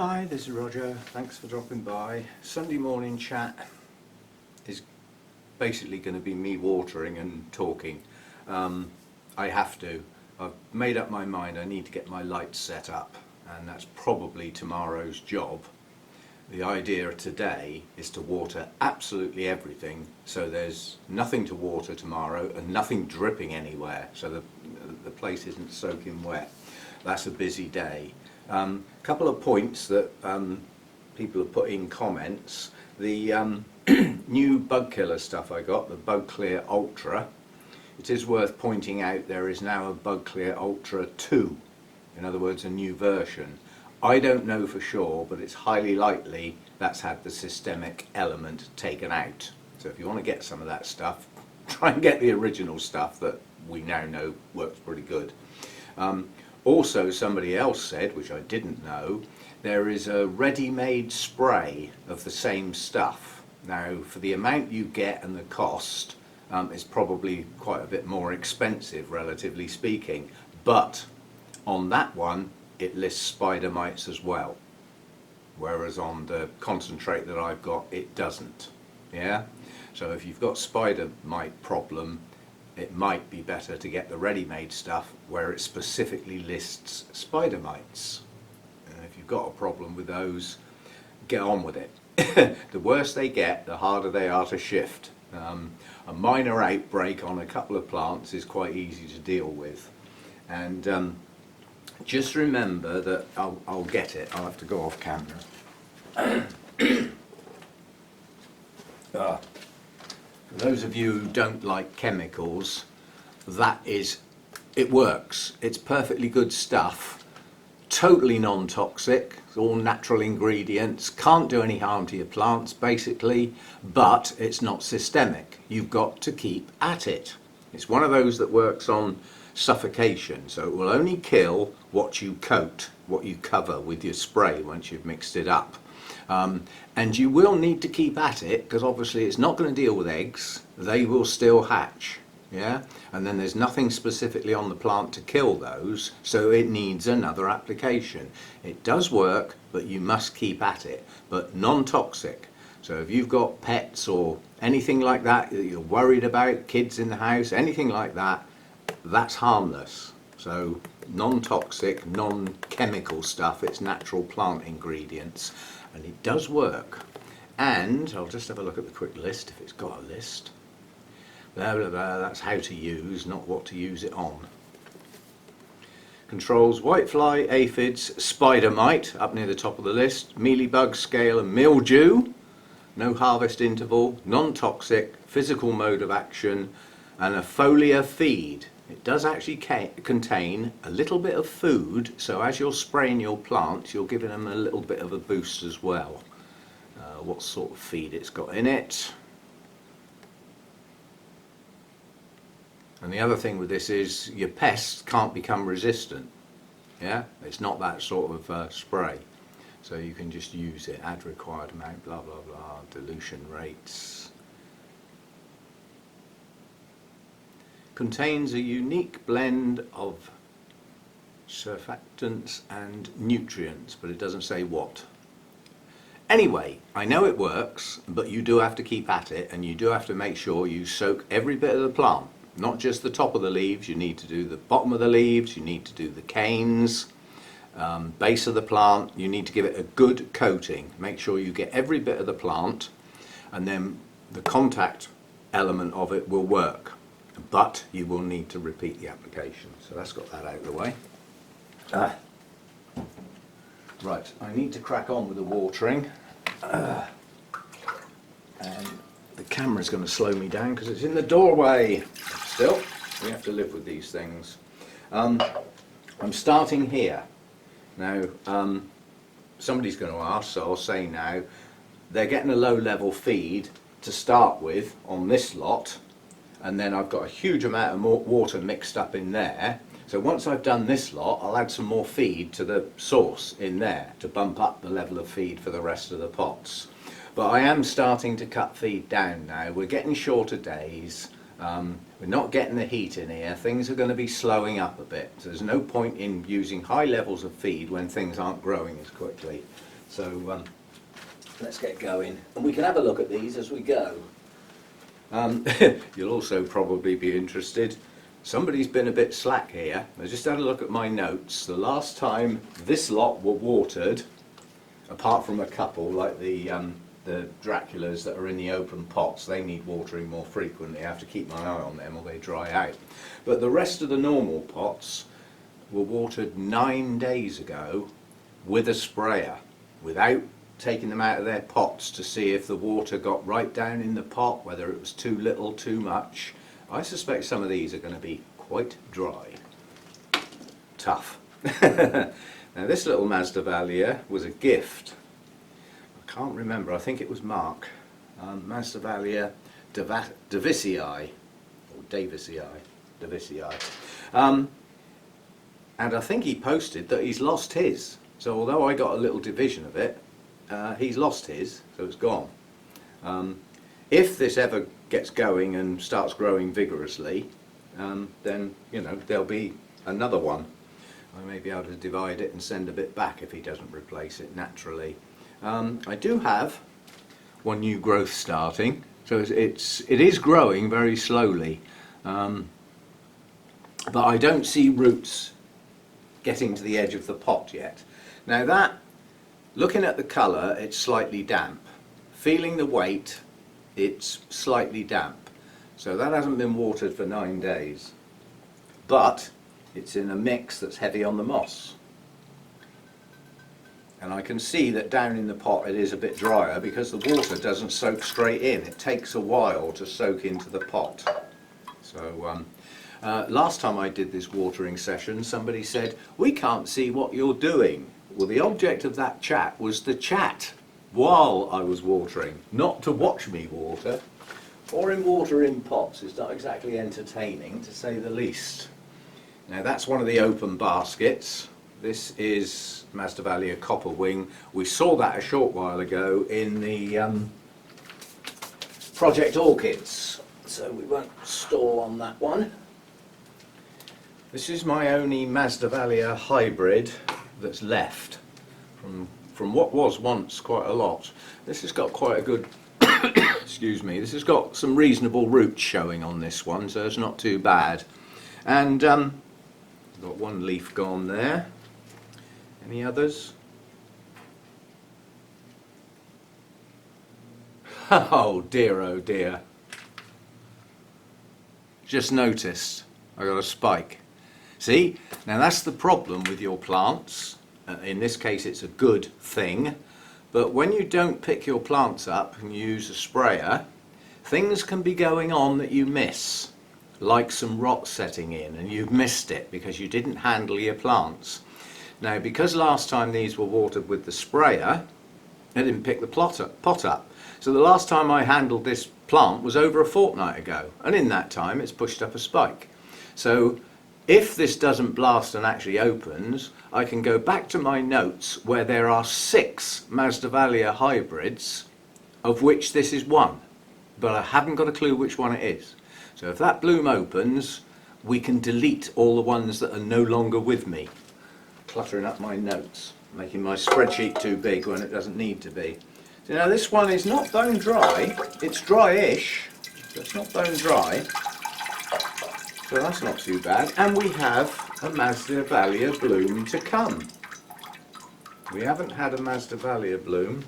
Hi, this is Roger. Thanks for dropping by. Sunday morning chat is basically going to be me watering and talking. I have to. I've made up my mind I need to get my lights set up, and that's probably tomorrow's job. The idea today is to water absolutely everything, so there's nothing to water tomorrow and nothing dripping anywhere, so the place isn't soaking wet. That's a busy day. Couple of points that people have put in comments. The new bug killer stuff I got, the Bug Clear Ultra. It is worth pointing out there is now a Bug Clear Ultra 2, in other words a new version. I don't know for sure, but it's highly likely that's had the systemic element taken out. So if you want to get some of that stuff, try and get the original stuff that we now know works pretty good. Also, somebody else said, which I didn't know, there is a ready-made spray of the same stuff. Now, for the amount you get and the cost, it's probably quite a bit more expensive, relatively speaking. But on that one, it lists spider mites as well. Whereas on the concentrate that I've got, it doesn't. Yeah? So if you've got spider mite problem, it might be better to get the ready-made stuff where it specifically lists spider mites. And if you've got a problem with those, get on with it. The worse they get, the harder they are to shift. A minor outbreak on a couple of plants is quite easy to deal with. And just remember that I'll get it. I'll have to go off camera. For those of you who don't like chemicals, it works. It's perfectly good stuff, totally non-toxic, it's all natural ingredients, can't do any harm to your plants basically, but it's not systemic. You've got to keep at it. It's one of those that works on suffocation, so it will only kill what you coat, what you cover with your spray once you've mixed it up. And you will need to keep at it, because obviously it's not going to deal with eggs. They will still hatch, yeah? And then there's nothing specifically on the plant to kill those, so it needs another application. It does work, but you must keep at it, but non-toxic. So if you've got pets or anything like that that you're worried about, kids in the house, anything like that, that's harmless. So non-toxic, non-chemical stuff, it's natural plant ingredients. And it does work. And I'll just have a look at the quick list if it's got a list. Blah, blah, blah, that's how to use, not what to use it on. Controls whitefly, aphids, spider mite up near the top of the list, mealybug, scale and mildew, no harvest interval, non-toxic, physical mode of action, and a foliar feed. It does actually contain a little bit of food, so as you're spraying your plants, you're giving them a little bit of a boost as well. What sort of feed it's got in it. And the other thing with this is your pests can't become resistant. Yeah, it's not that sort of spray. So you can just use it, add required amount, blah, blah, blah, dilution rates. Contains a unique blend of surfactants and nutrients, but it doesn't say what. Anyway, I know it works, but you do have to keep at it, and you do have to make sure you soak every bit of the plant, not just the top of the leaves. You need to do the bottom of the leaves, you need to do the canes, base of the plant. You need to give it a good coating. Make sure you get every bit of the plant, and then the contact element of it will work. But you will need to repeat the application. So that's got that out of the way. Right, I need to crack on with the watering. And the camera's going to slow me down because it's in the doorway. Still, we have to live with these things. I'm starting here. Now, somebody's going to ask, so I'll say now, they're getting a low level feed to start with on this lot. And then I've got a huge amount of water mixed up in there. So once I've done this lot, I'll add some more feed to the source in there to bump up the level of feed for the rest of the pots. But I am starting to cut feed down now. We're getting shorter days. We're not getting the heat in here. Things are going to be slowing up a bit. So there's no point in using high levels of feed when things aren't growing as quickly. So let's get going, and we can have a look at these as we go. You'll also probably be interested. Somebody's been a bit slack here. I just had a look at my notes. The last time this lot were watered, apart from a couple like the Draculas that are in the open pots, they need watering more frequently. I have to keep my eye on them or they dry out. But the rest of the normal pots were watered 9 days ago with a sprayer, without taking them out of their pots to see if the water got right down in the pot, whether it was too little, too much. I suspect some of these are going to be quite dry. Tough. Now this little Masdevallia was a gift. I can't remember, I think it was Mark. Masdevallia Davisii, or Davisii. And I think he posted that he's lost his. So although I got a little division of it, he's lost his, so it's gone. If this ever gets going and starts growing vigorously, then there'll be another one. I may be able to divide it and send a bit back if he doesn't replace it naturally. I do have one new growth starting, so it is growing very slowly, but I don't see roots getting to the edge of the pot yet. Now that, looking at the colour, it's slightly damp. Feeling the weight, it's slightly damp. So that hasn't been watered for 9 days. But it's in a mix that's heavy on the moss. And I can see that down in the pot it is a bit drier because the water doesn't soak straight in. It takes a while to soak into the pot. So last time I did this watering session, somebody said, "We can't see what you're doing." Well, the object of that chat was to chat while I was watering, not to watch me water. Pouring water in pots is not exactly entertaining, to say the least. Now that's one of the open baskets. This is Masdevallia Copperwing. We saw that a short while ago in the Project Orchids, so we won't stall on that one. This is my only Masdevallia hybrid that's left from what was once quite a lot. This has got quite a good excuse me, this has got some reasonable roots showing on this one, so it's not too bad. And got one leaf gone there. Any others? Oh dear. Just noticed I got a spike. See, now that's the problem with your plants. In this case it's a good thing, but when you don't pick your plants up and you use a sprayer, things can be going on that you miss, like some rot setting in and you've missed it because you didn't handle your plants. Now because last time these were watered with the sprayer, I didn't pick the pot up. So the last time I handled this plant was over a fortnight ago, and in that time it's pushed up a spike. So if this doesn't blast and actually opens, I can go back to my notes where there are 6 Masdevallia hybrids, of which this is one, but I haven't got a clue which one it is. So if that bloom opens, we can delete all the ones that are no longer with me. Cluttering up my notes, making my spreadsheet too big when it doesn't need to be. So now this one is not bone dry, it's dry-ish, but it's not bone dry. So that's not too bad. And we have a Masdevallia bloom to come. We haven't had a Masdevallia bloom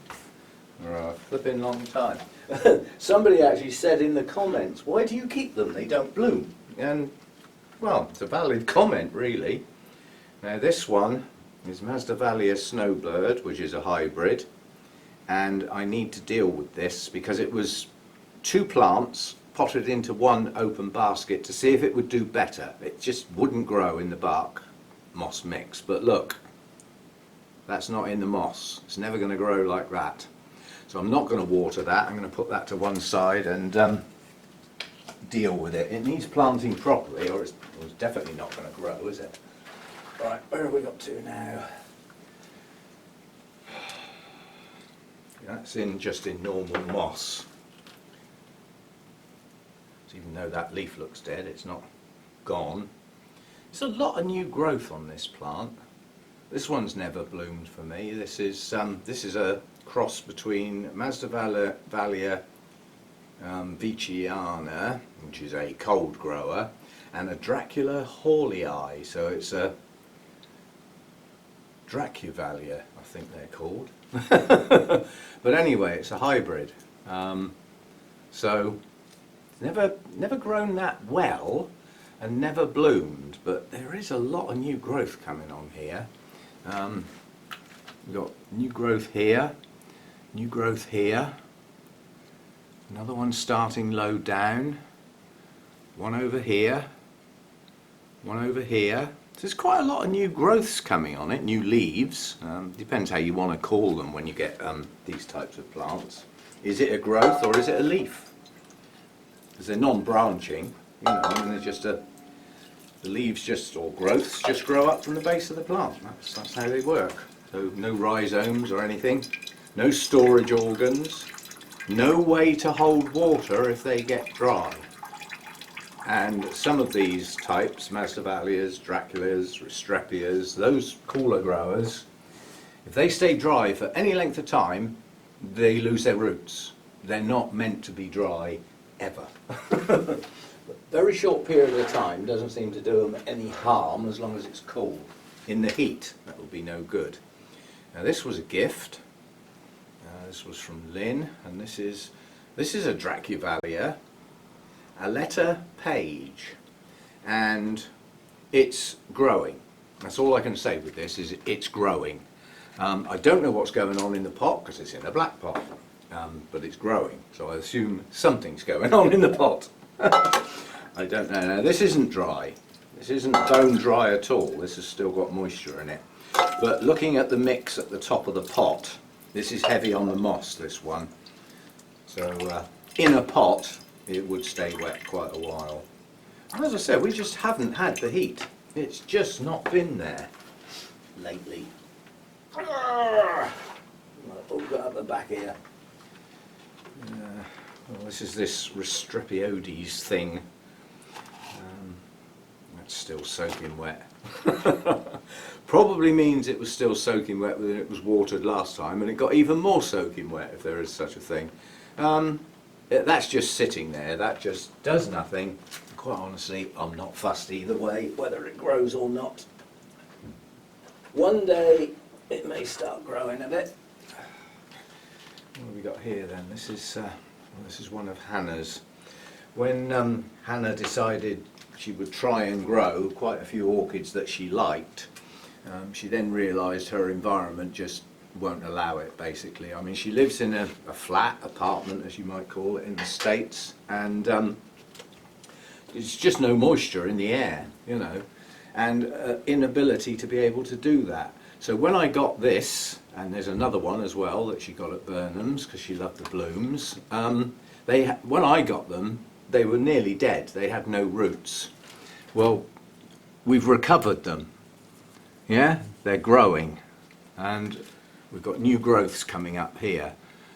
for a flipping long time. Somebody actually said in the comments, "Why do you keep them? They don't bloom." And, well, it's a valid comment, really. Now this one is Masdevallia Snowbird, which is a hybrid. And I need to deal with this because it was 2 plants potted into one open basket to see if it would do better. It just wouldn't grow in the bark moss mix. But look, that's not in the moss. It's never going to grow like that. So I'm not going to water that. I'm going to put that to one side and deal with it. It needs planting properly or it's definitely not going to grow, is it? Right, where have we got to now? That's just in normal moss. Even though that leaf looks dead, it's not gone. There's a lot of new growth on this plant. This one's never bloomed for me. This is a cross between Masdevallia Viciana, which is a cold grower, and a Dracula Hawley, so it's a Dracuvalia, I think they're called. But anyway, it's a hybrid. So never grown that well and never bloomed, but there is a lot of new growth coming on here. We've got new growth here, new growth here, another one starting low down, one over here, one over here. So there's quite a lot of new growths coming on it, new leaves. Depends how you want to call them when you get these types of plants. Is it a growth or is it a leaf? Because they're non-branching, you know, and they're just the leaves just, or growths, just grow up from the base of the plant. That's how they work. So no rhizomes or anything, no storage organs, no way to hold water if they get dry. And some of these types, Masdevallias, Draculas, Restrepias, those cooler growers, if they stay dry for any length of time, they lose their roots. They're not meant to be dry ever. Very short period of time doesn't seem to do them any harm as long as it's cool. In the heat, that will be no good. Now this was a gift. This was from Lynn, and this is a Dracuvalia, Aletta Page, and it's growing. That's all I can say with this, is it's growing. I don't know what's going on in the pot because it's in a black pot, but it's growing, so I assume something's going on in the pot. I don't know. Now this isn't dry. This isn't bone dry at all. This has still got moisture in it. But looking at the mix at the top of the pot, this is heavy on the moss, this one. So in a pot, it would stay wet quite a while. And as I said, we just haven't had the heat. It's just not been there lately. I'll go up the back here. Well, this is this Restrepiodes thing. That's still soaking wet. Probably means it was still soaking wet when it was watered last time, and it got even more soaking wet, if there is such a thing. That's just sitting there. That just does nothing. Quite honestly, I'm not fussed either way, whether it grows or not. One day it may start growing a bit. What have we got here then? This is one of Hannah's. When Hannah decided she would try and grow quite a few orchids that she liked, she then realised her environment just won't allow it, basically. I mean, she lives in a flat apartment, as you might call it, in the States, and there's just no moisture in the air, you know, and inability to be able to do that. So when I got this, and there's another one as well that she got at Burnham's because she loved the blooms, when I got them, they were nearly dead. They had no roots. Well, we've recovered them. Yeah, they're growing, and we've got new growths coming up here.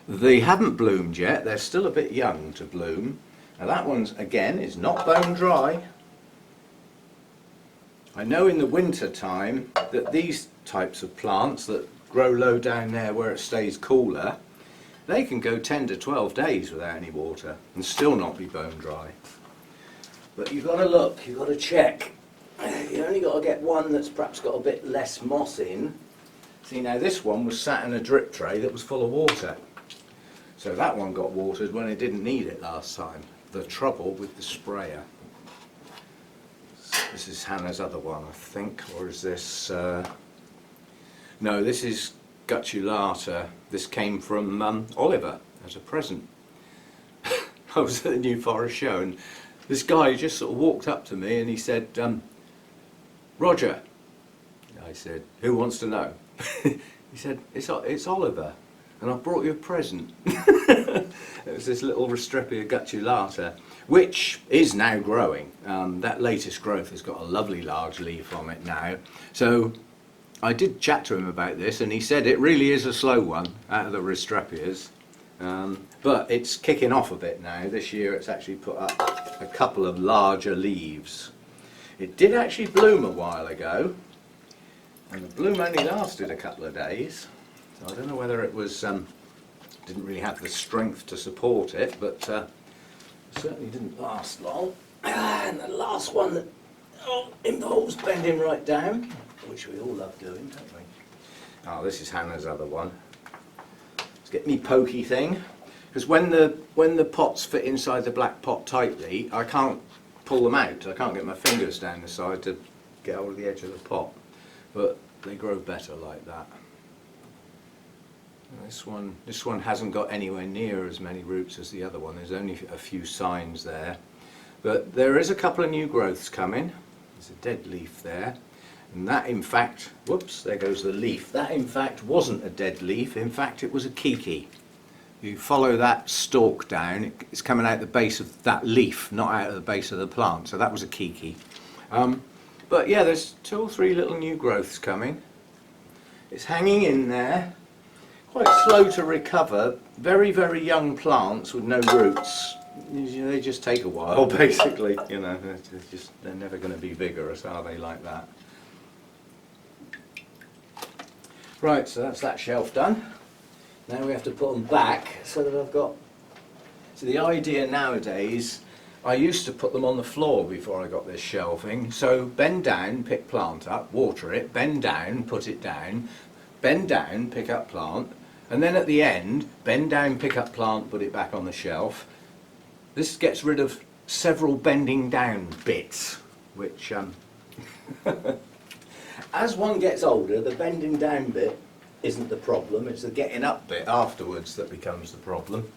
They haven't bloomed yet. They're still a bit young to bloom. Now that one's, again, is not bone dry. I know in the winter time that these types of plants that grow low down there where it stays cooler, they can go 10 to 12 days without any water and still not be bone dry. But you've got to look, you've got to check. You only got to get one that's perhaps got a bit less moss in. See, now this one was sat in a drip tray that was full of water. So that one got watered when it didn't need it last time. The trouble with the sprayer. This is Hannah's other one, I think, or is this... No, this is Gutulata. This came from Oliver as a present. I was at the New Forest show, and this guy just sort of walked up to me and he said, Roger. I said, who wants to know? He said, it's Oliver, and I brought you a present. It was this little Restrepia gutulata, which is now growing. That latest growth has got a lovely large leaf on it now. So I did chat to him about this, and he said it really is a slow one out of the Restrepias. But it's kicking off a bit now. This year it's actually put up a couple of larger leaves. It did actually bloom a while ago, And the bloom only lasted a couple of days, so I don't know whether it was didn't really have the strength to support it, but it certainly didn't last long. And the last one that involves bending right down, which we all love doing, don't we? Oh, this is Hannah's other one. Let's get me pokey thing, because when the pots fit inside the black pot tightly, I can't pull them out. I can't get my fingers down the side to get hold of the edge of the pot, but they grow better like that. This one hasn't got anywhere near as many roots as the other one. There's only a few signs there, but there is a couple of new growths coming. There's a dead leaf there, and that in fact, whoops, there goes the leaf. That in fact wasn't a dead leaf. In fact, it was a kiki. You follow that stalk down, it's coming out the base of that leaf, not out of the base of the plant. So that was a kiki. But yeah, there's 2 or 3 little new growths coming. It's hanging in there, quite slow to recover. Very, very young plants with no roots. They just take a while, basically. You know, they're never going to be vigorous, are they, like that? Right, so that's that shelf done. Now we have to put them back so that I've got... So the idea nowadays, I used to put them on the floor before I got this shelving. So bend down, pick plant up, water it, bend down, put it down, bend down, pick up plant, and then at the end, bend down, pick up plant, put it back on the shelf. This gets rid of several bending down bits, which as one gets older, the bending down bit isn't the problem, it's the getting up bit afterwards that becomes the problem.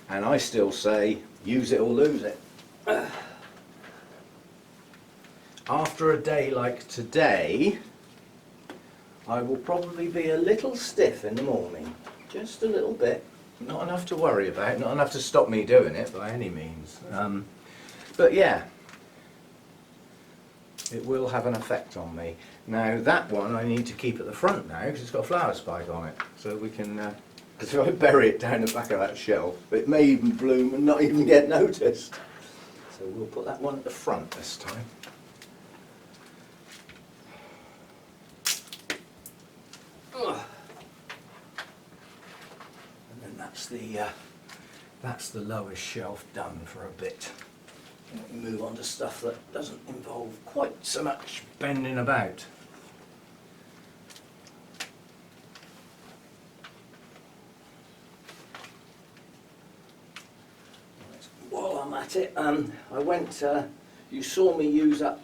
And I still say, use it or lose it. After a day like today, I will probably be a little stiff in the morning, just a little bit. Not enough to worry about, not enough to stop me doing it by any means. But yeah, it will have an effect on me. Now that one I need to keep at the front now because it's got a flower spike on it. So we can, because if I bury it down the back of that shelf, it may even bloom and not even get noticed. So we'll put that one at the front this time. And then that's the lowest shelf done for a bit. And we move on to stuff that doesn't involve quite so much bending about. While I'm at it, I went, you saw me use up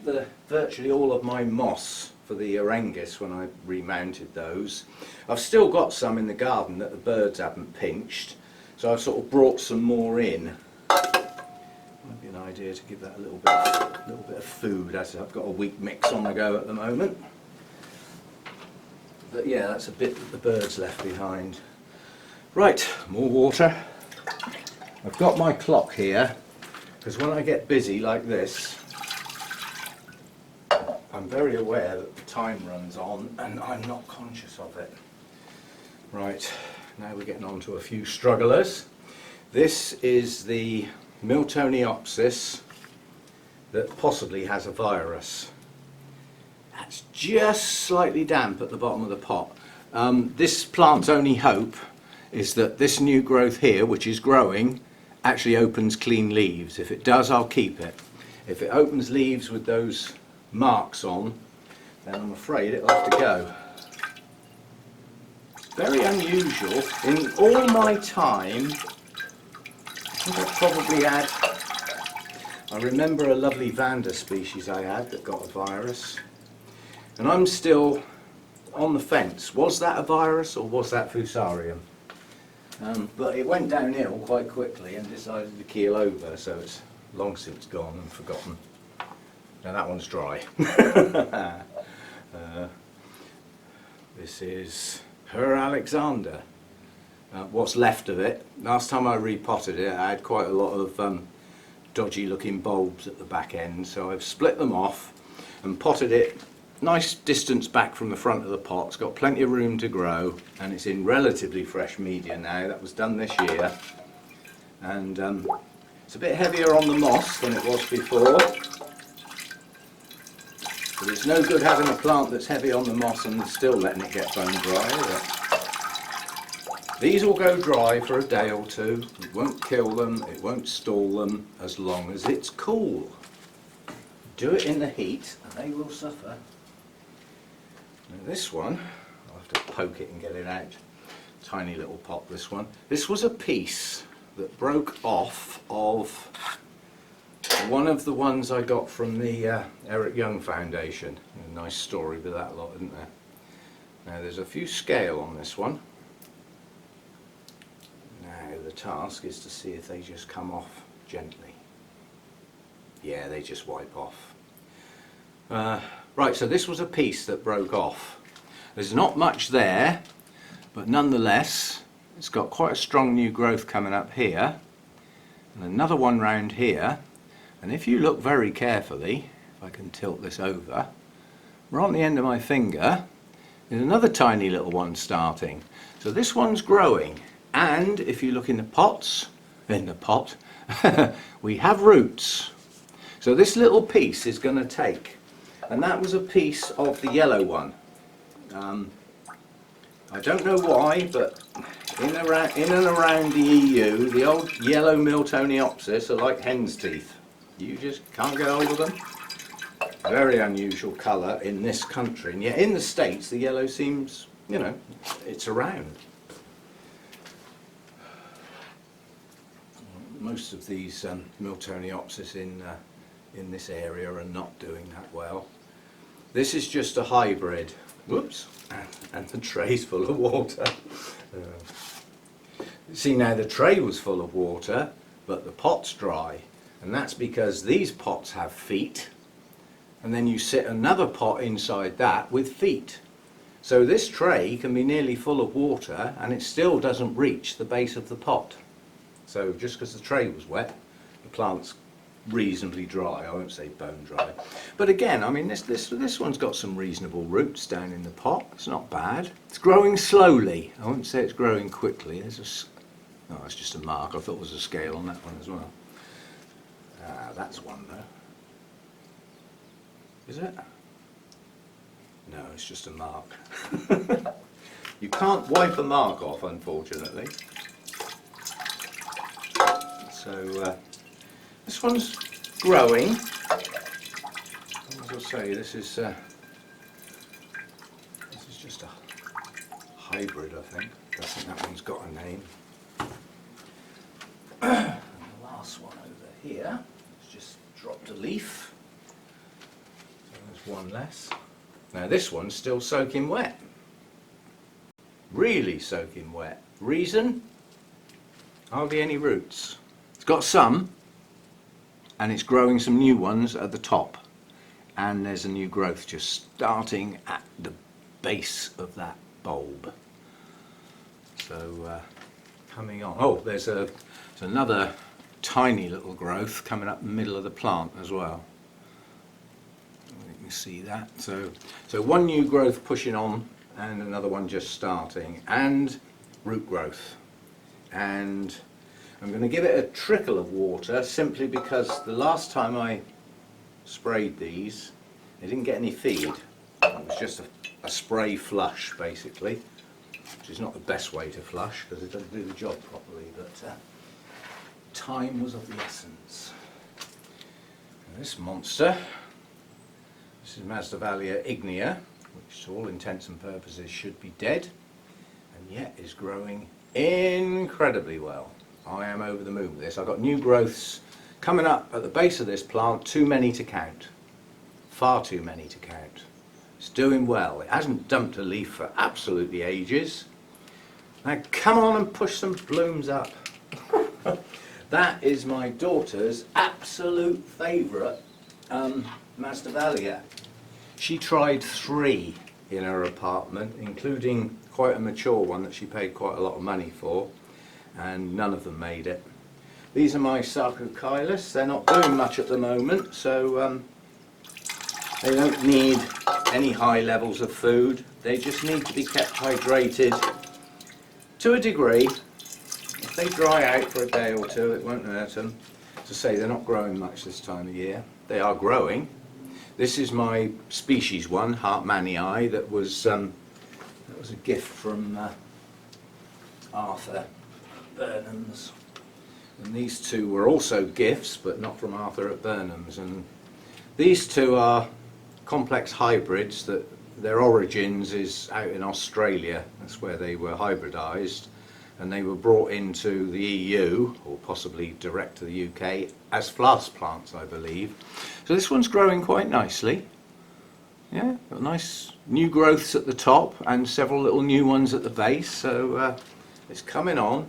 virtually all of my moss for the Orchis when I remounted those. I've still got some in the garden that the birds haven't pinched, so I've sort of brought some more in. Might be an idea to give that a little bit of food, as I've got a wheat mix on the go at the moment. But yeah, that's a bit that the birds left behind. Right, more water. I've got my clock here, because when I get busy like this, I'm very aware that the time runs on and I'm not conscious of it. Right, now we're getting on to a few strugglers. This is the Miltoniopsis that possibly has a virus. That's just slightly damp at the bottom of the pot. This plant's only hope is that this new growth here, which is growing, actually opens clean leaves. If it does, I'll keep it. If it opens leaves with those marks on, then I'm afraid it'll have to go. Very unusual. In all my time, I think I've probably had, I remember a lovely Vanda species I had that got a virus, and I'm still on the fence. Was that a virus or was that Fusarium? But it went downhill quite quickly and decided to keel over, so it's long since gone and forgotten. Now that one's dry. This is Her Alexander. What's left of it. Last time I repotted it, I had quite a lot of dodgy looking bulbs at the back end, so I've split them off and potted it nice distance back from the front of the pot. It's got plenty of room to grow, and it's in relatively fresh media now. That was done this year, and it's a bit heavier on the moss than it was before, but It's no good having a plant that's heavy on the moss and still letting it get bone dry, is it? These will go dry for a day or two. It won't kill them, it won't stall them as long as it's cool. Do it in the heat and they will suffer. Now this one, I'll have to poke it and get it out. Tiny little pot, this one. This was a piece that broke off of one of the ones I got from the Eric Young Foundation. A nice story with that lot, isn't there? Now there's a few scale on this one. Now the task is to see if they just come off gently. Yeah, they just wipe off. Right, so this was a piece that broke off. There's not much there, but nonetheless it's got quite a strong new growth coming up here and another one round here. And if you look very carefully, if I can tilt this over, right on the end of my finger is another tiny little one starting. So this one's growing, and if you look in the pots, we have roots. So this little piece is going to take, and that was a piece of the yellow one. I don't know why, but in and around the EU, the old yellow Miltoniopsis are like hen's teeth. You just can't get hold of them. Very unusual colour in this country, and yet in the States the yellow seems, you know, it's around. Most of these Miltoniopsis in this area are not doing that well. This is just a hybrid. Whoops, and the tray's full of water. See, now the tray was full of water, but the pot's dry, and that's because these pots have feet, and then you sit another pot inside that with feet. So this tray can be nearly full of water and it still doesn't reach the base of the pot. So just because the tray was wet, the plant's reasonably dry. I won't say bone dry, but again, I mean, this one's got some reasonable roots down in the pot. It's not bad. It's growing slowly. I won't say it's growing quickly. There's oh, it's just a mark. I thought there was a scale on that one as well. That's one though. Is it? No, it's just a mark. You can't wipe a mark off, unfortunately. So this one's growing. As I say, this is just a hybrid, I think. I think that one's got a name. And the last one over here has just dropped a leaf. So there's one less. Now this one's still soaking wet. Really soaking wet. Reason? Hardly any roots. It's got some, and it's growing some new ones at the top, and there's a new growth just starting at the base of that bulb. So coming on. Oh, there's another tiny little growth coming up the middle of the plant as well. You can see that. So one new growth pushing on and another one just starting, and root growth. And I'm going to give it a trickle of water simply because the last time I sprayed these, they didn't get any feed. It was just a spray flush basically, which is not the best way to flush because it doesn't do the job properly, but time was of the essence. And this monster, this is Masdevallia ignea, which to all intents and purposes should be dead, and yet is growing incredibly well. I am over the moon with this. I've got new growths coming up at the base of this plant, too many to count. Far too many to count. It's doing well. It hasn't dumped a leaf for absolutely ages. Now come on and push some blooms up. That is my daughter's absolute favourite Masdevallia. She tried 3 in her apartment, including quite a mature one that she paid quite a lot of money for, and none of them made it. These are my Sarcochilus. They're not doing much at the moment, so they don't need any high levels of food. They just need to be kept hydrated to a degree. If they dry out for a day or two, it won't hurt them. To say, they're not growing much this time of year. They are growing, This is my species one, Hartmannii, that was a gift from Arthur Burnham's. And these two were also gifts, but not from Arthur at Burnham's. And these two are complex hybrids that their origins is out in Australia. That's where they were hybridized. And they were brought into the EU, or possibly direct to the UK, as flask plants, I believe. So this one's growing quite nicely. Yeah, got nice new growths at the top and several little new ones at the base. So it's coming on.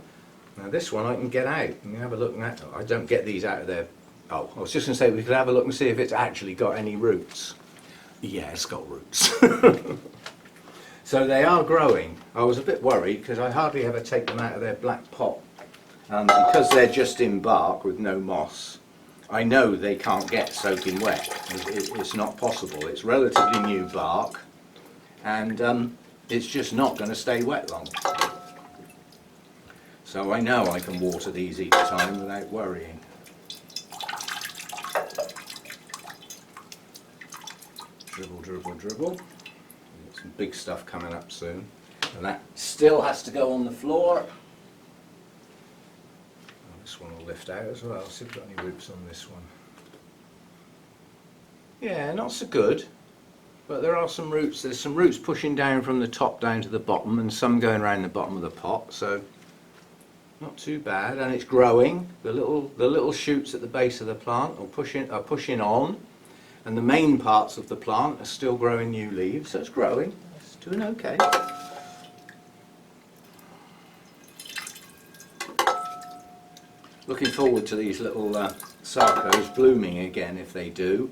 Now this one I can get out. You can have a look at that. I don't get these out of there. Oh, I was just going to say we could have a look and see if it's actually got any roots. Yeah, it's got roots. So they are growing. I was a bit worried because I hardly ever take them out of their black pot. Because they're just in bark with no moss, I know they can't get soaking wet. It's not possible. It's relatively new bark and it's just not going to stay wet long. So I know I can water these each time without worrying. Dribble, dribble, dribble. Some big stuff coming up soon, and that still has to go on the floor. Oh, this one will lift out as well. See if we've got any roots on this one. Yeah, not so good, but there are some roots. There's some roots pushing down from the top down to the bottom, and some going around the bottom of the pot. So not too bad, and it's growing. The little shoots at the base of the plant are pushing on. And the main parts of the plant are still growing new leaves, so it's growing. It's doing okay. Looking forward to these little sarcos blooming again if they do.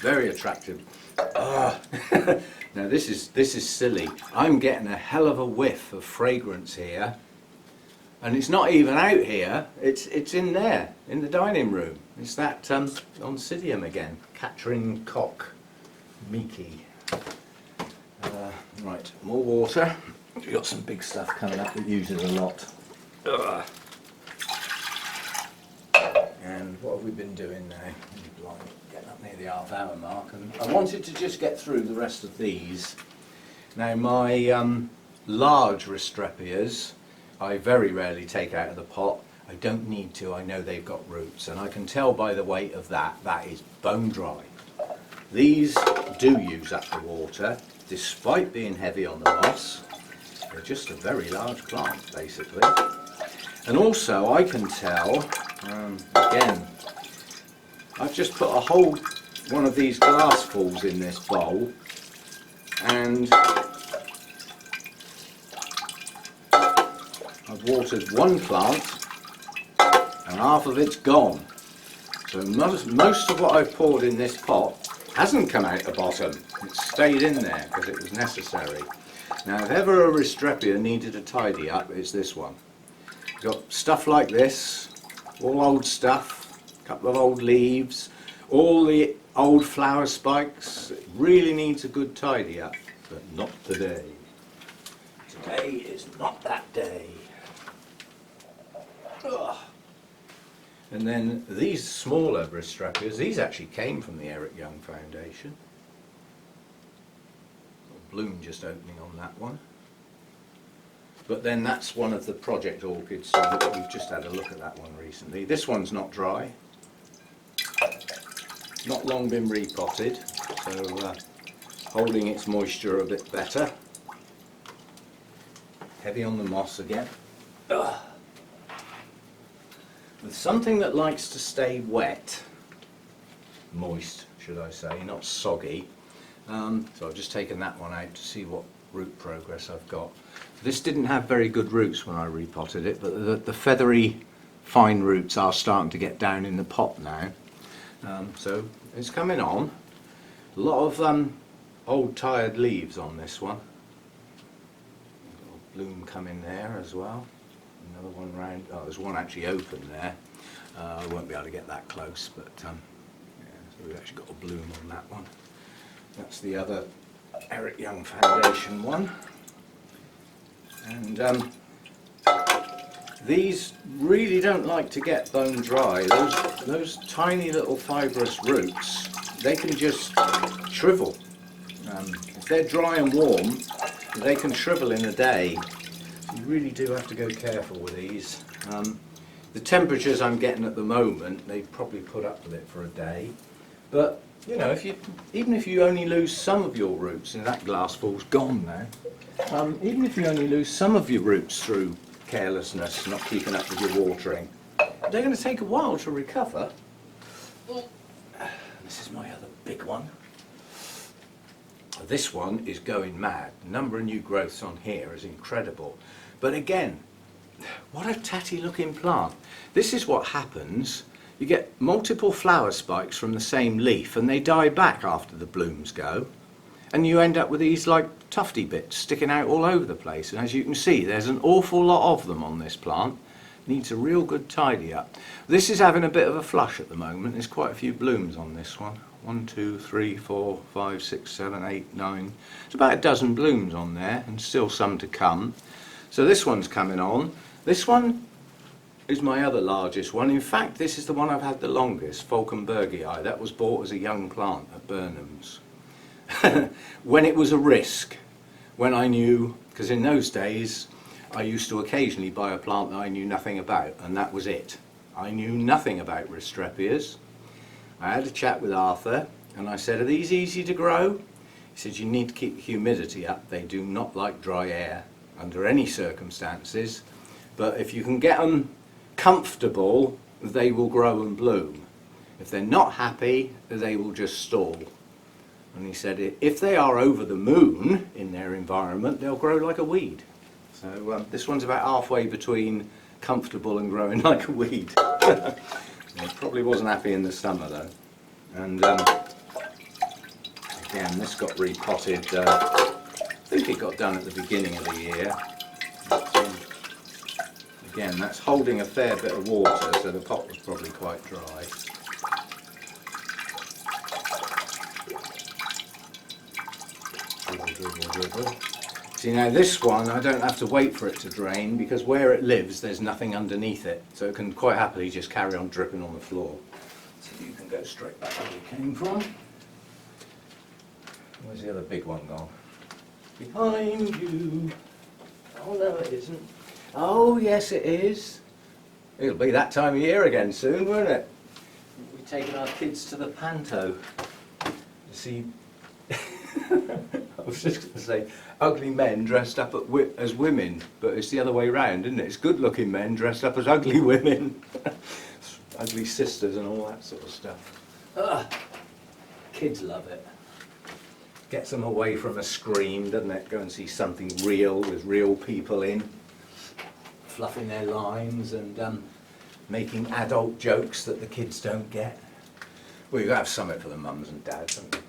Very attractive. Now this is silly. I'm getting a hell of a whiff of fragrance here, and it's not even out here. It's in there in the dining room. It's that Oncidium again, Catherine Cock Miki. Right, more water. We've got some big stuff coming up. We use it a lot. Ugh. And what have we been doing now? Getting up near the half-hour mark, and I wanted to just get through the rest of these. Now my large Restrepias, I very rarely take out of the pot. I don't need to, I know they've got roots, and I can tell by the weight of that is bone dry. These do use up the water, despite being heavy on the moss. They're just a very large plant, basically. And also I can tell, again, I've just put a whole one of these glassfuls in this bowl, and I've watered one plant and half of it's gone. So most of what I've poured in this pot hasn't come out the bottom. It's stayed in there because it was necessary. Now if ever a Restrepia needed a tidy up, it's this one. It's got stuff like this, all old stuff, a couple of old leaves, all the old flower spikes. It really needs a good tidy up, but not today. Today is not that day. Ugh. And then these smaller Restrepias, these actually came from the Eric Young Foundation. Bloom just opening on that one. But then that's one of the project orchids, so we've just had a look at that one recently. This one's not dry. Not long been repotted, so holding its moisture a bit better. Heavy on the moss again. Ugh. With something that likes to stay wet, moist should I say, not soggy. So I've just taken that one out to see what root progress I've got. This didn't have very good roots when I repotted it, but the feathery fine roots are starting to get down in the pot now. So it's coming on. A lot of old tired leaves on this one. A little bloom coming there as well. Another one round. Oh, there's one actually open there. I won't be able to get that close, but yeah, so we've actually got a bloom on that one. That's the other Eric Young Foundation one. And These really don't like to get bone dry. Those tiny little fibrous roots, they can just shrivel. If they're dry and warm, they can shrivel in a day. You really do have to go careful with these. The temperatures I'm getting at the moment, they probably put up with it for a day. But you know, even if you only lose some of your roots, and that glassful's gone now. Even if you only lose some of your roots through carelessness, not keeping up with your watering, they're going to take a while to recover. This is my other big one. This one is going mad. The number of new growths on here is incredible. But again, what a tatty looking plant. This is what happens. You get multiple flower spikes from the same leaf and they die back after the blooms go. And you end up with these like tufty bits sticking out all over the place. And as you can see, there's an awful lot of them on this plant. Needs a real good tidy up. This is having a bit of a flush at the moment. There's quite a few blooms on this one. 1, 2, 3, 4, 5, 6, 7, 8, 9. It's about a dozen blooms on there and still some to come. So this one's coming on. This one is my other largest one. In fact, this is the one I've had the longest, Falkenbergii. That was bought as a young plant at Burnham's. When it was a risk, when I knew, because in those days I used to occasionally buy a plant that I knew nothing about, and that was it. I knew nothing about Ristrepias. I had a chat with Arthur and I said, are these easy to grow? He said, you need to keep the humidity up. They do not like dry air under any circumstances, but if you can get them comfortable, they will grow and bloom. If they're not happy, they will just stall. And he said, if they are over the moon in their environment, they'll grow like a weed. So this one's about halfway between comfortable and growing like a weed. It probably wasn't happy in the summer though. And again, this got repotted. I think it got done at the beginning of the year. But, again, that's holding a fair bit of water, so the pot was probably quite dry. See, now this one I don't have to wait for it to drain because where it lives there's nothing underneath it, so it can quite happily just carry on dripping on the floor. So you can go straight back where you came from. Where's the other big one gone? Behind you. Oh no, it isn't. Oh yes, it is. It'll be that time of year again soon, won't it? We're taking our kids to the panto to see. I was just going to say ugly men dressed up as women, but it's the other way round, isn't it? It's good looking men dressed up as ugly women. Ugly sisters and all that sort of stuff. Kids love it. Gets them away from a screen, doesn't it? Go and see something real with real people in, fluffing their lines and making adult jokes that the kids don't get. Well, you've got to have something for the mums and dads, haven't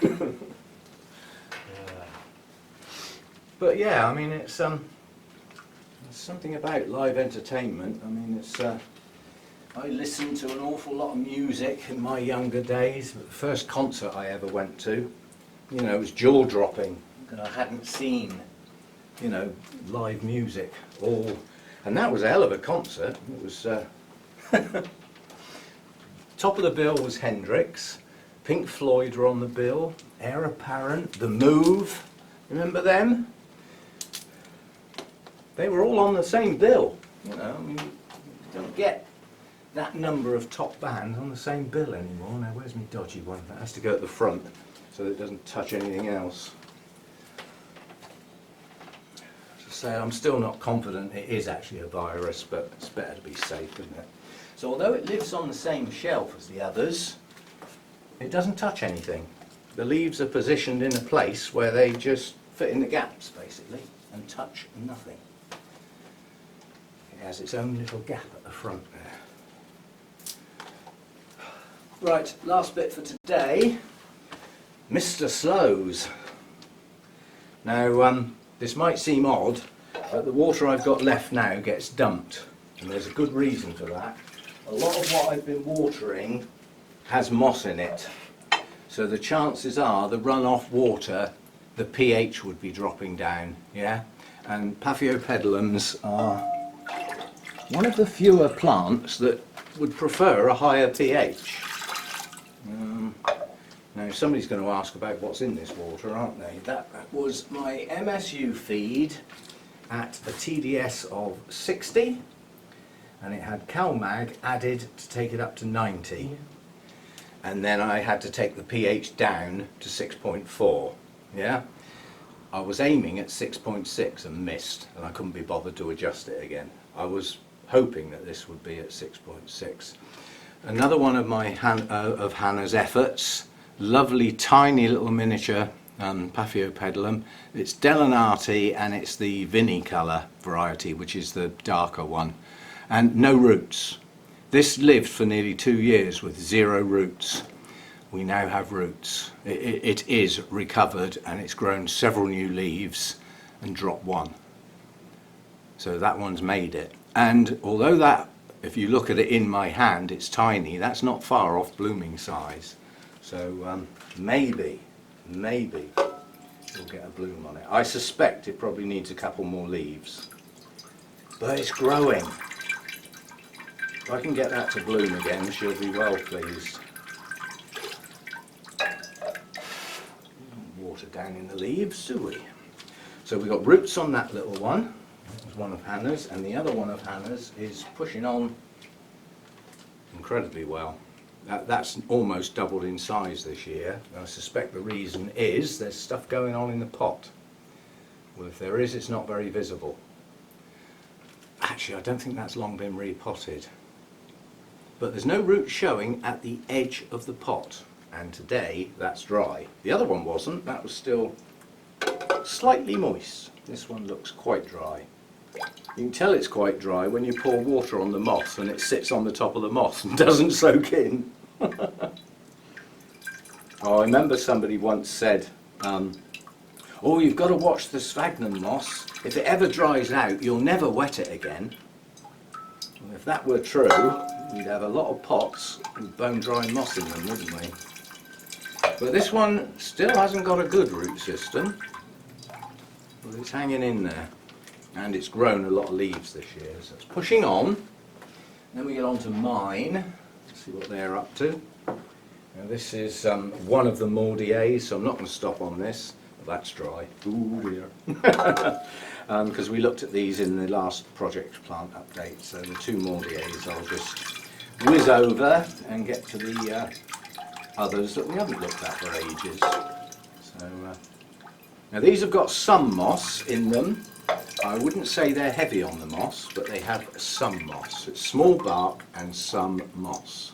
you? But yeah, I mean, it's something about live entertainment. I mean, it's I listened to an awful lot of music in my younger days. The first concert I ever went to, you know, it was jaw-dropping, and I hadn't seen, you know, live music and that was a hell of a concert. It was top of the bill was Hendrix, Pink Floyd were on the bill, Heir Apparent, The Move, remember them? They were all on the same bill, you know. I mean, you don't get that number of top bands on the same bill anymore. Now, where's my dodgy one? That has to go at the front so that it doesn't touch anything else. As I say, I'm still not confident it is actually a virus, but it's better to be safe, isn't it? So although it lives on the same shelf as the others, it doesn't touch anything. The leaves are positioned in a place where they just fit in the gaps, basically, and touch nothing. It has its own little gap at the front there. Right, last bit for today. Mr. Slows. Now, this might seem odd, but the water I've got left now gets dumped. And there's a good reason for that. A lot of what I've been watering has moss in it. So the chances are the runoff water, the pH would be dropping down, yeah? And Paphiopedilums are one of the fewer plants that would prefer a higher pH. Now somebody's going to ask about what's in this water, aren't they? That was my MSU feed at a TDS of 60, and it had CalMag added to take it up to 90. And then I had to take the pH down to 6.4. Yeah? I was aiming at 6.6 and missed, and I couldn't be bothered to adjust it again. I was hoping that this would be at 6.6. Another one of my of Hannah's efforts, lovely tiny little miniature Paphiopedilum. It's Delinati and it's the Vinicolor variety, which is the darker one, and no roots. This lived for nearly 2 years with 0 roots. We now have roots. It is recovered, and it's grown several new leaves and dropped one. So that one's made it. And although that, if you look at it in my hand, it's tiny, that's not far off blooming size. So maybe you'll get a bloom on it. I suspect it probably needs a couple more leaves. But it's growing. If I can get that to bloom again, she'll be well pleased. Water down in the leaves, do we? So we've got roots on that little one. There's one of Hannah's, and the other one of Hannah's is pushing on incredibly well. That's almost doubled in size this year. I suspect the reason is there's stuff going on in the pot. Well, if there is, it's not very visible. Actually, I don't think that's long been repotted. But there's no roots showing at the edge of the pot, and today that's dry. The other one wasn't, that was still slightly moist. This one looks quite dry. You can tell it's quite dry when you pour water on the moss and it sits on the top of the moss and doesn't soak in. Oh, I remember somebody once said, oh, you've got to watch the sphagnum moss. If it ever dries out, you'll never wet it again. Well, if that were true, we'd have a lot of pots with bone-dry moss in them, wouldn't we? But this one still hasn't got a good root system. But it's hanging in there. And it's grown a lot of leaves this year, so it's pushing on. Then we get on to mine. Let's see what they're up to. Now this is one of the Mordiers, so I'm not going to stop on this. Well, that's dry. Ooh dear. Because we looked at these in the last project plant update, so the 2 Mordiers I'll just whiz over and get to the others that we haven't looked at for ages. So now these have got some moss in them. I wouldn't say they're heavy on the moss, but they have some moss. It's small bark and some moss.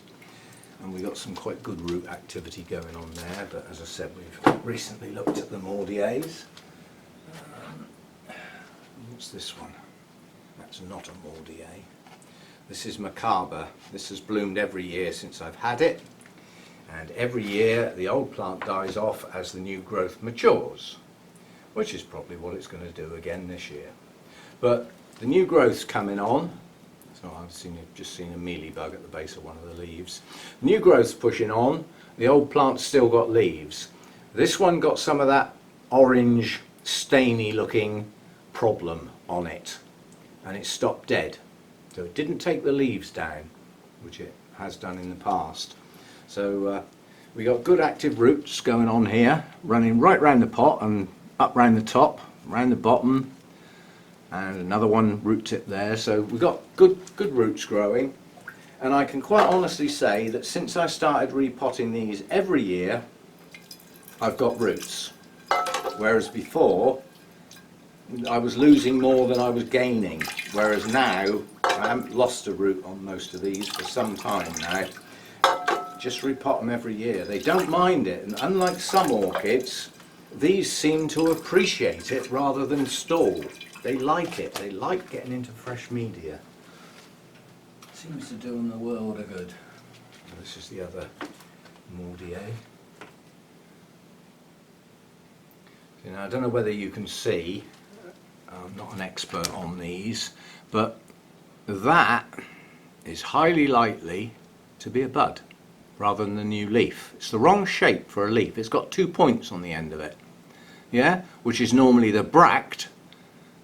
And we've got some quite good root activity going on there, but as I said, we've recently looked at the Mordiers. What's this one? That's not a Mordier. This is Macabre. This has bloomed every year since I've had it. And every year the old plant dies off as the new growth matures, which is probably what it's going to do again this year. But the new growth's coming on. So I've just seen a mealybug at the base of one of the leaves. The new growth's pushing on. The old plant's still got leaves. This one got some of that orange, stainy looking problem on it, and it stopped dead. So it didn't take the leaves down, which it has done in the past. So we got good active roots going on here, running right round the pot and up round the top, round the bottom, and another one root tip there. So we've got good roots growing, and I can quite honestly say that since I started repotting these every year, I've got roots, whereas before I was losing more than I was gaining, whereas now I haven't lost a root on most of these for some time now. Just repot them every year. They don't mind it, and unlike some orchids, these seem to appreciate it rather than stall. They like it. They like getting into fresh media. Seems to do them the world of good. This is the other Mordier. Now, I don't know whether you can see, I'm not an expert on these, but that is highly likely to be a bud rather than a new leaf. It's the wrong shape for a leaf. It's got 2 points on the end of it, yeah, which is normally the bract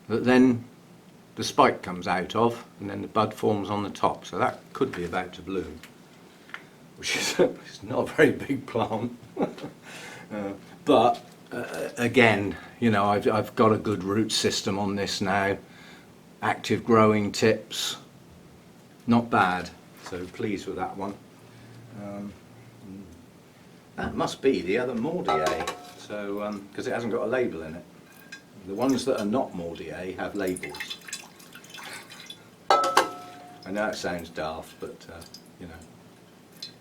that then the spike comes out of, and then the bud forms on the top. So that could be about to bloom, which is it's not a very big plant. But again, you know, I've got a good root system on this now. Active growing tips, not bad. So pleased with that one. That must be the other Mordier. So because it hasn't got a label in it. The ones that are not Mordier have labels. I know it sounds daft, but you know,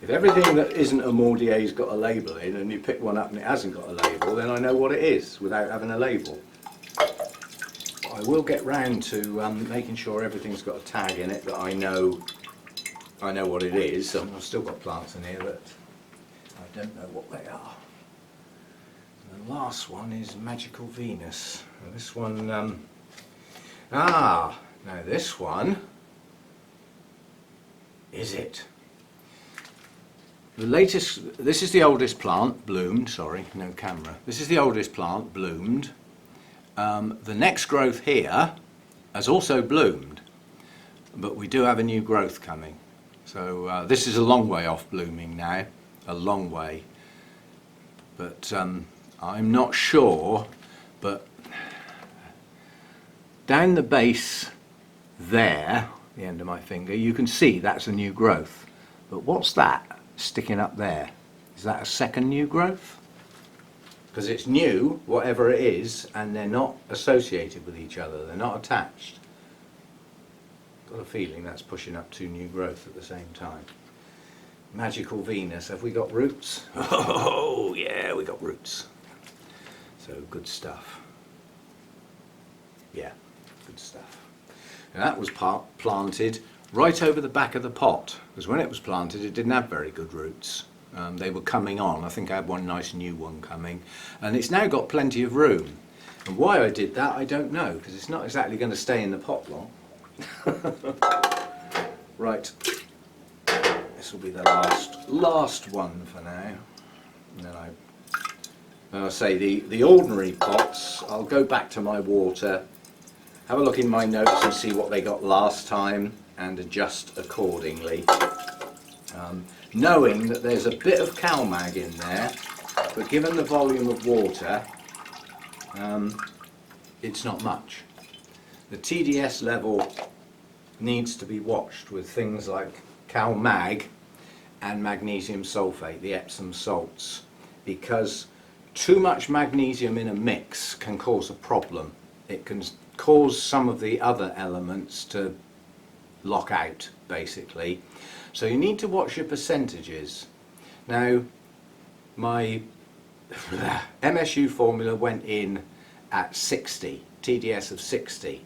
if everything that isn't a Mordier's got a label in, and you pick one up and it hasn't got a label, then I know what it is without having a label. But I will get round to making sure everything's got a tag in it that I know what it is. I've still got plants in here that I don't know what they are. The last one is Magical Venus. And this one, now this one is it. The latest, this is the oldest plant, bloomed, sorry, no camera. This is the oldest plant, bloomed. The next growth here has also bloomed, but we do have a new growth coming. So this is a long way off blooming now, a long way. But I'm not sure, but down the base there, the end of my finger, you can see that's a new growth. But what's that sticking up there? Is that a second new growth? Because it's new, whatever it is, and they're not associated with each other, they're not attached. Got a feeling that's pushing up two new growth at the same time. Magical Venus, have we got roots? Oh yeah, we got roots. So good stuff. Yeah, good stuff. And that was planted right over the back of the pot, because when it was planted it didn't have very good roots. They were coming on. I think I had one nice new one coming, and it's now got plenty of room. And why I did that I don't know, because it's not exactly going to stay in the pot long. Right, this will be the last one for now, and then I say the ordinary pots, I'll go back to my water, have a look in my notes and see what they got last time and adjust accordingly. Knowing that there's a bit of CalMag in there, but given the volume of water, it's not much. The TDS level needs to be watched with things like CalMag and magnesium sulfate, the Epsom salts, because too much magnesium in a mix can cause a problem. It can cause some of the other elements to lock out, basically. So you need to watch your percentages. Now, my MSU formula went in at 60, TDS of 60,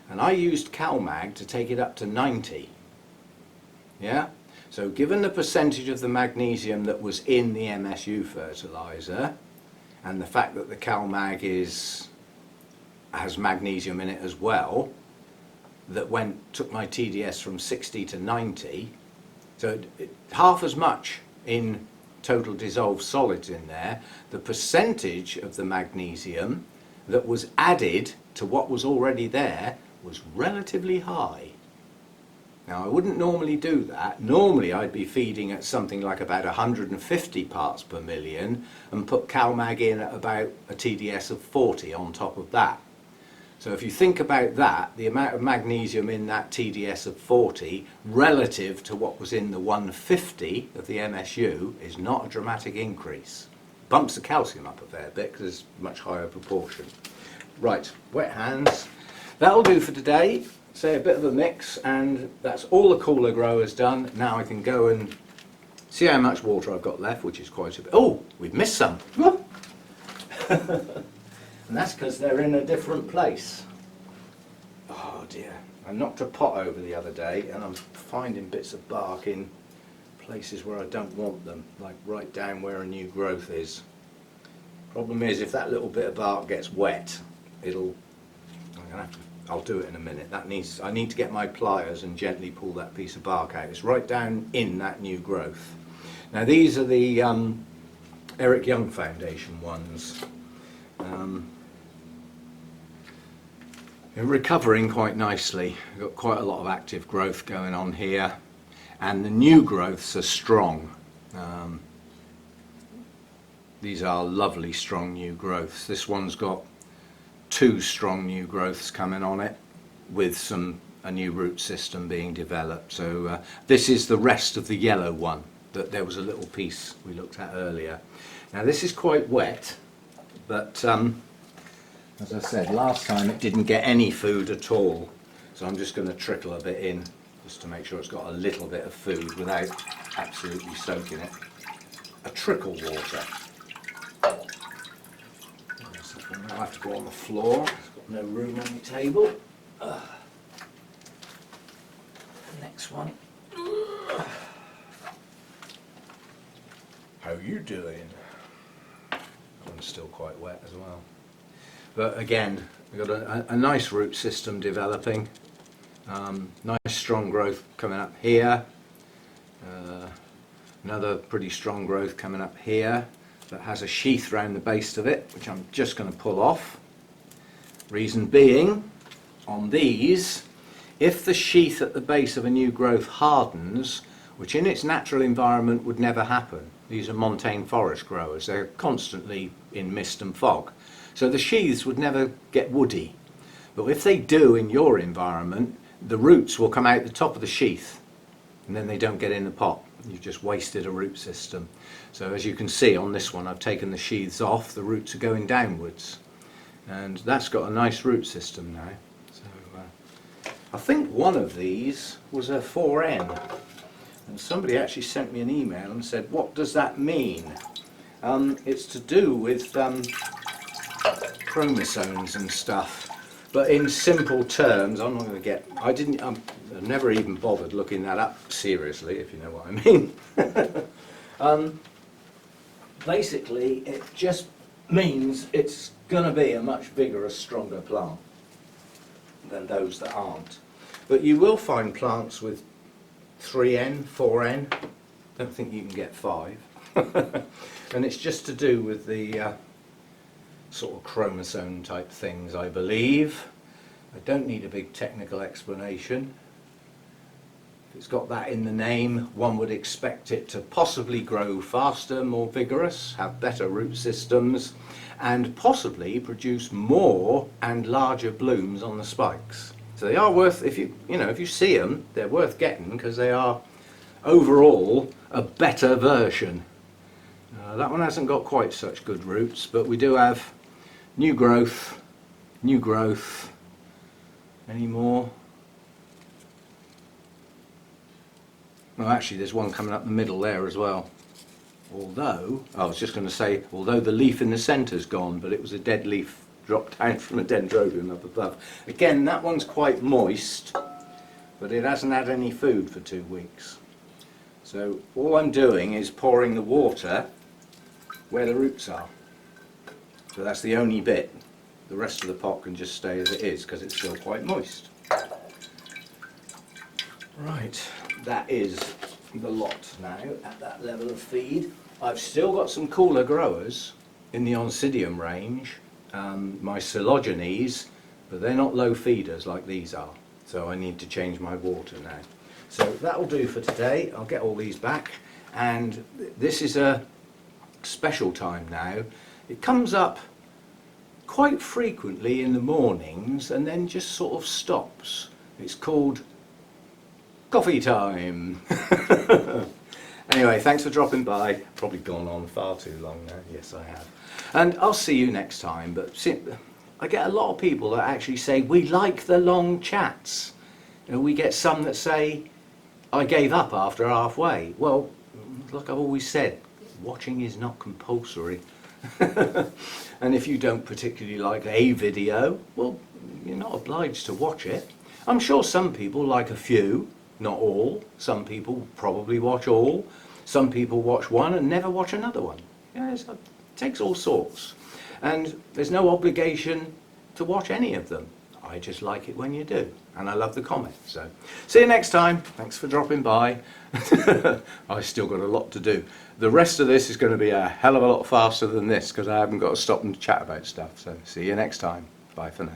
and I used CalMag to take it up to 90. Yeah? So given the percentage of the magnesium that was in the MSU fertilizer, and the fact that the CalMag has magnesium in it as well, that took my TDS from 60 to 90, so half as much in total dissolved solids in there. The percentage of the magnesium that was added to what was already there was relatively high. Now I wouldn't normally do that. Normally I'd be feeding at something like about 150 parts per million and put CalMag in at about a TDS of 40 on top of that. So if you think about that, the amount of magnesium in that TDS of 40 relative to what was in the 150 of the MSU is not a dramatic increase. Bumps the calcium up a fair bit because it's a much higher proportion. Right, wet hands. That'll do for today. Say a bit of a mix, and that's all the cooler growers done. Now I can go and see how much water I've got left, which is quite a bit. Oh, we've missed some. And that's because they're in a different place. Oh dear. I knocked a pot over the other day and I'm finding bits of bark in places where I don't want them, like right down where a new growth is. Problem is, if that little bit of bark gets wet, I'll do it in a minute. I need to get my pliers and gently pull that piece of bark out. It's right down in that new growth. Now these are the Eric Young Foundation ones. They're recovering quite nicely. We've got quite a lot of active growth going on here, and the new growths are strong. These are lovely strong new growths. This one's got 2 strong new growths coming on it, with a new root system being developed. So this is the rest of the yellow one that there was a little piece we looked at earlier. Now this is quite wet, but as I said last time, it didn't get any food at all. So I'm just going to trickle a bit in just to make sure it's got a little bit of food without absolutely soaking it. A trickle water. I'll have to go on the floor. There's got no room on the table. Next one. How you doing? That one's still quite wet as well. But again, we've got a nice root system developing. Nice strong growth coming up here. Another pretty strong growth coming up here that has a sheath around the base of it, which I'm just going to pull off. Reason being, on these, if the sheath at the base of a new growth hardens, which in its natural environment would never happen. These are montane forest growers, they're constantly in mist and fog. So the sheaths would never get woody. But if they do in your environment, the roots will come out the top of the sheath and then they don't get in the pot. You've just wasted a root system. So as you can see on this one, I've taken the sheaths off, the roots are going downwards. And that's got a nice root system now. So I think one of these was a 4N. And somebody actually sent me an email and said, what does that mean? It's to do with chromosomes and stuff. But in simple terms, I'm not going to get... I've never even bothered looking that up seriously, if you know what I mean. Basically, it just means it's going to be a much bigger, stronger plant than those that aren't. But you will find plants with 3N, 4N. Don't think you can get 5. And it's just to do with the sort of chromosome type things, I believe. I don't need a big technical explanation. If it's got that in the name, one would expect it to possibly grow faster, more vigorous, have better root systems, and possibly produce more and larger blooms on the spikes. So they are worth, if you see them, they're worth getting because they are overall a better version. That one hasn't got quite such good roots, but we do have new growth, any more? Well, actually there's one coming up the middle there as well. Although, I was just going to say, although the leaf in the centre's gone, but it was a dead leaf dropped down from a dendrobium up above. Again, that one's quite moist, but it hasn't had any food for 2 weeks. So all I'm doing is pouring the water where the roots are. So that's the only bit. The rest of the pot can just stay as it is because it's still quite moist. Right, that is the lot now at that level of feed. I've still got some cooler growers in the Oncidium range, my Coelogenes, but they're not low feeders like these are. So I need to change my water now. So that'll do for today. I'll get all these back, and this is a special time now. It comes up quite frequently in the mornings and then just sort of stops. It's called coffee time. Anyway, thanks for dropping by. Probably gone on far too long now. Yes, I have. And I'll see you next time. But see, I get a lot of people that actually say, we like the long chats. You know, we get some that say, I gave up after halfway. Well, like I've always said, watching is not compulsory. And if you don't particularly like a video, well, you're not obliged to watch it. I'm sure some people like a few, not all. Some people probably watch all. Some people watch one and never watch another one. Yes, it takes all sorts. And there's no obligation to watch any of them. I just like it when you do. And I love the comments. So, see you next time. Thanks for dropping by. I've still got a lot to do. The rest of this is going to be a hell of a lot faster than this because I haven't got to stop and chat about stuff. So, see you next time. Bye for now.